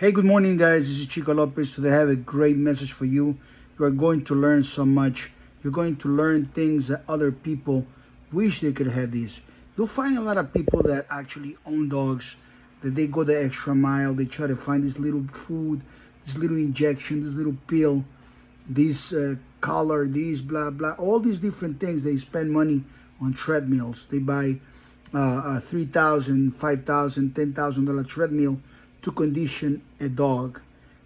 Hey, good morning, guys. This is Chico Lopez. Today I have a great message for you. You are going to learn so much. You're going to learn things that other people wish they could have this. You'll find a lot of people that actually own dogs, that they go the extra mile. They try to find this little food, this little injection, this little pill, this collar, this blah, blah, all these different things. They spend money on treadmills. They buy a $3,000, $5,000, $10,000 treadmill to condition a dog.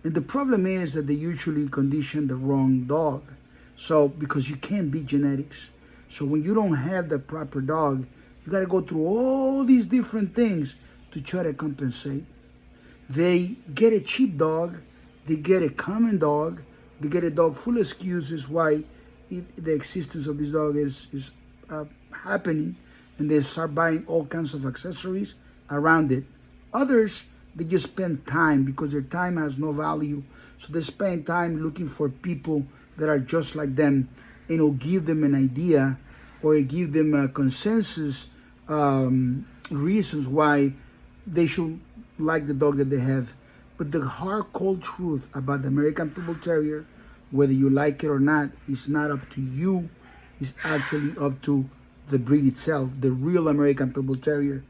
And the problem is that they usually condition the wrong dog. So, because you can't beat genetics. So when you don't have the proper dog, you got to go through all these different things to try to compensate. They get a cheap dog, they get a common dog, they get a dog full of excuses why the existence of this dog is happening, and they start buying all kinds of accessories around it. Others, they just spend time because their time has no value. So they spend time looking for people that are just like them, and will give them an idea or give them a consensus reasons why they should like the dog that they have. But the hard, cold truth about the American Pit Bull Terrier, whether you like it or not, is not up to you. It's actually up to the breed itself, the real American Pit Bull Terrier.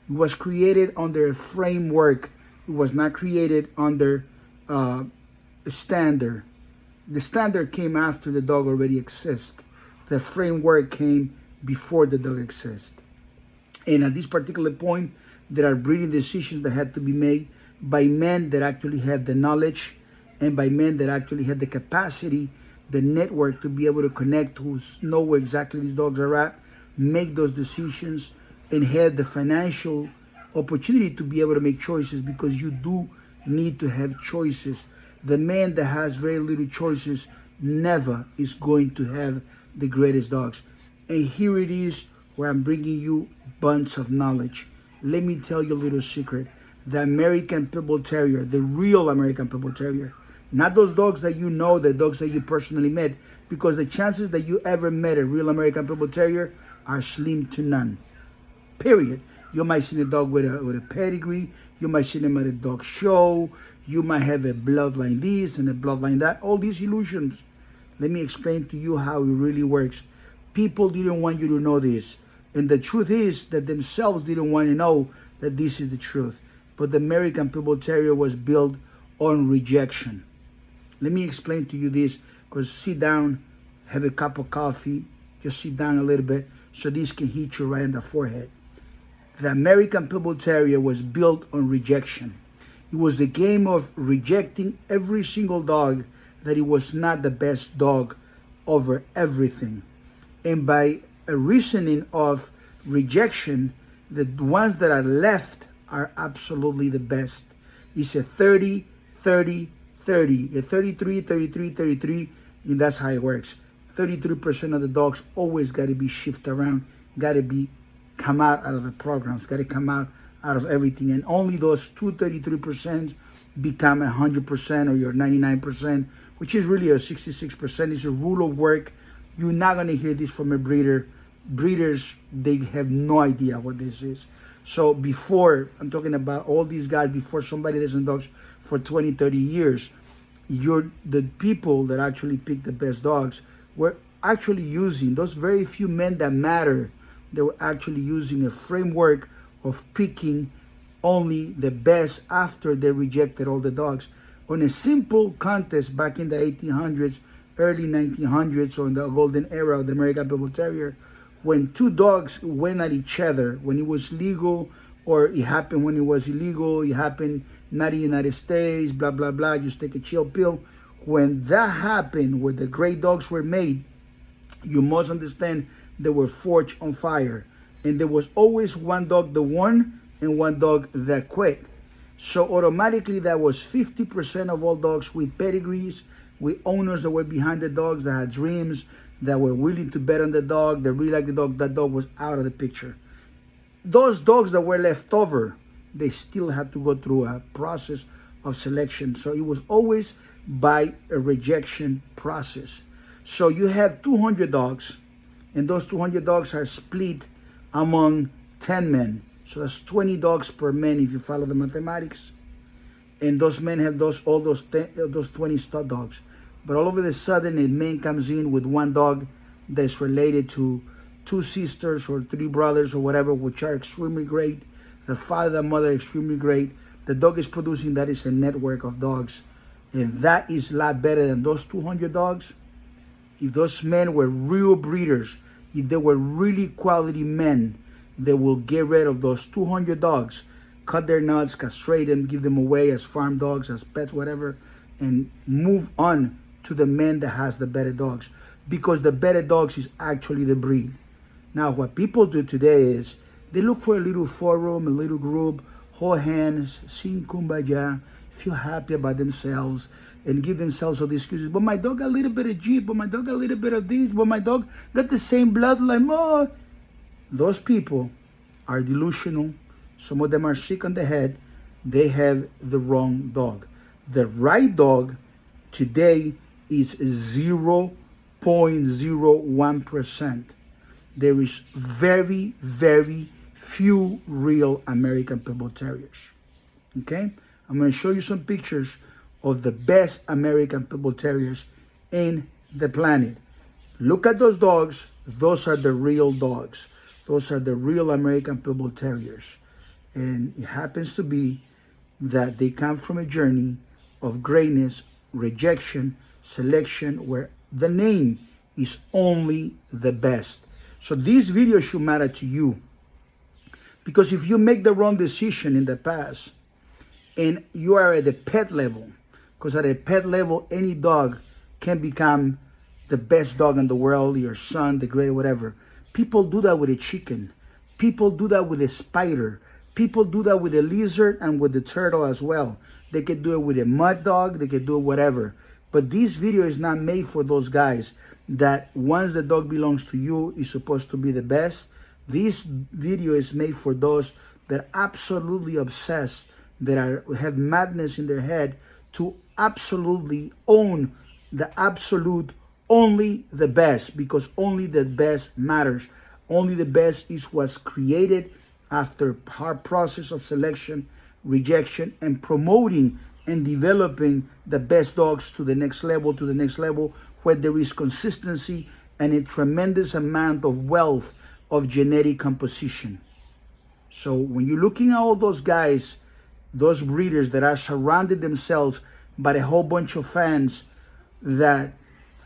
It was created under a framework. It was not created under a standard. The standard came after the dog already exists. The framework came before the dog exists. And at this particular point, there are breeding decisions that had to be made by men that actually have the knowledge and by men that actually have the capacity, the network to be able to connect, who know where exactly these dogs are at, make those decisions, and have the financial opportunity to be able to make choices, because you do need to have choices. The man that has very little choices never is going to have the greatest dogs. And here it is where I'm bringing you bunch of knowledge. Let me tell you a little secret. The American Pit Bull Terrier, the real American Pit Bull Terrier, not those dogs that you know, the dogs that you personally met, because the chances that you ever met a real American Pit Bull Terrier are slim to none. Period. You might see a dog with a pedigree. You might see them at a dog show. You might have a bloodline this and a bloodline that. All these illusions. Let me explain to you how it really works. People didn't want you to know this. And the truth is that themselves didn't want to know that this is the truth. But the American Pit Bull Terrier was built on rejection. Let me explain to you this, because sit down, have a cup of coffee, just sit down a little bit so this can hit you right in the forehead. The American Pit Bull Terrier was built on rejection. It was the game of rejecting every single dog that it was not the best dog over everything. And by a reasoning of rejection, the ones that are left are absolutely the best. It's a 30, 30, 30, a 33, 33, 33, and that's how it works. 33% of the dogs always got to be shifted around, got to come out of the programs, got to come out of everything, and only those 33% become 100% or your 99%, which is really a 66%. It's a rule of work. You're not going to hear this from a breeder. Breeders, they have no idea what this is. So before, I'm talking about all these guys, before somebody doesn't dogs for 20, 30 years, the people that actually pick the best dogs were actually using, those very few men that matter, they were actually using a framework of picking only the best after they rejected all the dogs. On a simple contest back in the 1800s, early 1900s, or in the golden era of the American Pit Bull Terrier, when two dogs went at each other, when it was legal, or it happened when it was illegal, it happened not in the United States, blah, blah, blah, just take a chill pill. When that happened, where the great dogs were made, you must understand they were forged on fire. And there was always one dog that won and one dog that quit. So automatically that was 50% of all dogs with pedigrees, with owners that were behind the dogs, that had dreams, that were willing to bet on the dog, that really liked the dog. That dog was out of the picture. Those dogs that were left over, they still had to go through a process of selection. So it was always by a rejection process. So you have 200 dogs, and those 200 dogs are split among 10 men. So that's 20 dogs per man if you follow the mathematics. and those men have those 20 stud dogs. But all of a sudden, a man comes in with one dog that's related to 2 sisters or 3 brothers or whatever, which are extremely great. The father and mother extremely great. The dog is producing, that is a network of dogs. And that is a lot better than those 200 dogs. If those men were real breeders, if they were really quality men, they will get rid of those 200 dogs, cut their nuts, castrate them, give them away as farm dogs, as pets, whatever, and move on to the man that has the better dogs. Because the better dogs is actually the breed. Now, what people do today is they look for a little forum, a little group, hold hands, sing kumbaya, feel happy about themselves, and give themselves all the excuses. But my dog got a little bit of Jeep, but my dog got a little bit of this, but my dog got the same bloodline. Oh. Those people are delusional. Some of them are sick on the head. They have the wrong dog. The right dog today is 0.01%. There is very, very few real American Pit Bull Terriers. Okay? I'm going to show you some pictures of the best American Pit Bull Terriers in the planet. Look at those dogs. Those are the real dogs. Those are the real American Pit Bull Terriers. And it happens to be that they come from a journey of greatness, rejection, selection, where the name is only the best. So this video should matter to you. Because if you make the wrong decision in the past, and you are at the pet level, because at a pet level, any dog can become the best dog in the world, your son, the great, whatever. People do that with a chicken. People do that with a spider. People do that with a lizard and with the turtle as well. They can do it with a mud dog. They can do it whatever. But this video is not made for those guys that once the dog belongs to you, is supposed to be the best. This video is made for those that are absolutely obsessed, that have madness in their head to absolutely own the absolute only the best, because only the best matters. Only the best is what's created after hard process of selection, rejection, and promoting and developing the best dogs to the next level, where there is consistency and a tremendous amount of wealth of genetic composition. So when you're looking at all those guys, those breeders that are surrounded themselves by a whole bunch of fans that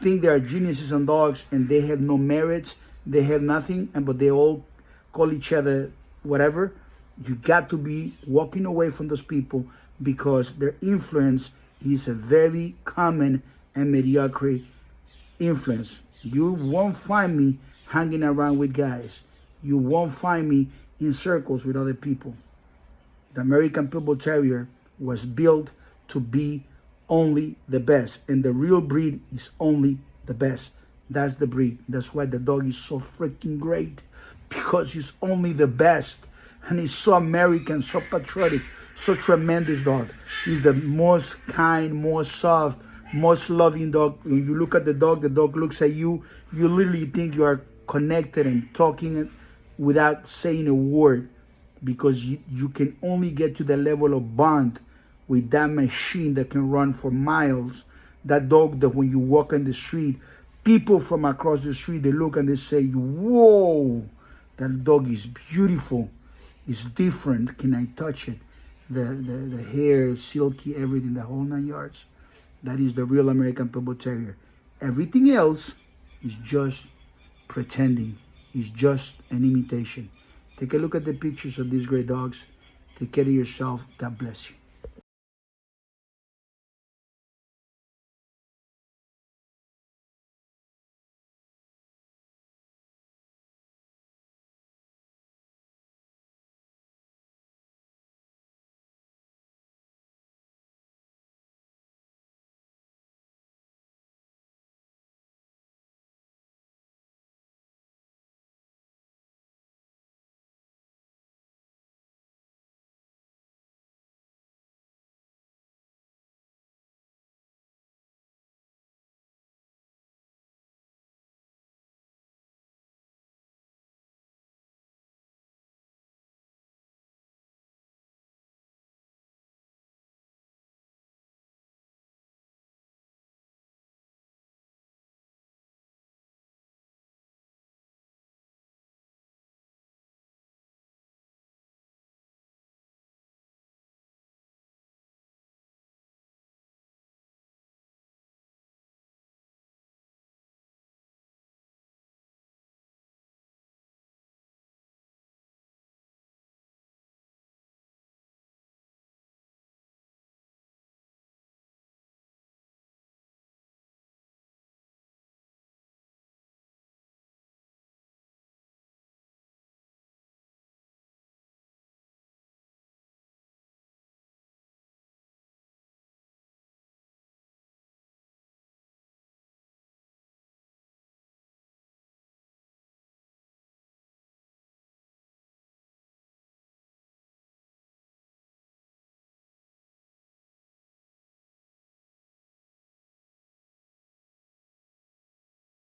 think they are geniuses on dogs and they have no merits, they have nothing, but they all call each other whatever, you got to be walking away from those people, because their influence is a very common and mediocre influence. You won't find me hanging around with guys. You won't find me in circles with other people. The American Pit Bull Terrier was built to be only the best, and the real breed is only the best. That's the breed. That's why the dog is so freaking great, because he's only the best, and he's so American, so patriotic, so tremendous dog. He's the most kind, most soft, most loving dog. When you look at the dog looks at you, you literally think you are connected and talking without saying a word, because you can only get to the level of bond with that machine that can run for miles. That dog that when you walk on the street, people from across the street, they look and they say, whoa, that dog is beautiful. It's different. Can I touch it? The hair, silky, everything, the whole 9 yards. That is the real American Pit Bull Terrier. Everything else is just pretending. It's just an imitation. Take a look at the pictures of these great dogs. Take care of yourself. God bless you.